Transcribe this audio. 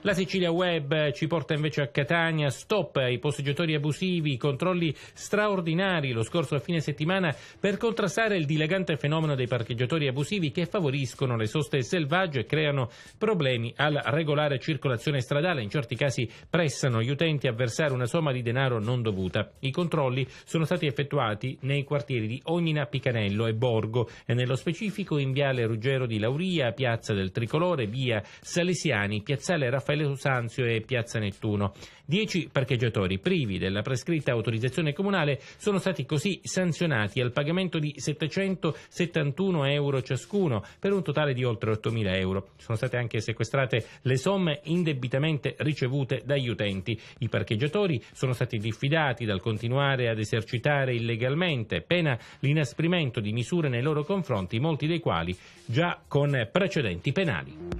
La Sicilia Web ci porta invece a Catania, stop ai posteggiatori abusivi, controlli straordinari lo scorso fine settimana per contrastare il dilagante fenomeno dei parcheggiatori abusivi che favoriscono le soste selvaggio e creano problemi alla regolare circolazione stradale. In certi casi pressano gli utenti a versare una somma di denaro non dovuta. I controlli sono stati effettuati nei quartieri di Ognina, Picanello e Borgo e nello specifico in Viale Ruggero di Lauria, Piazza del Tricolore, Via Salesiani, Piazzale Raffaele Sanzio e Piazza Nettuno. 10 parcheggiatori privi della prescritta autorizzazione comunale sono stati così sanzionati al pagamento di 771 euro ciascuno per un totale di oltre 8.000 euro. Sono state anche sequestrate le somme indebitamente ricevute dagli utenti. I parcheggiatori sono stati diffidati dal continuare ad esercitare illegalmente, pena l'inasprimento di misure nei loro confronti, molti dei quali già con precedenti penali.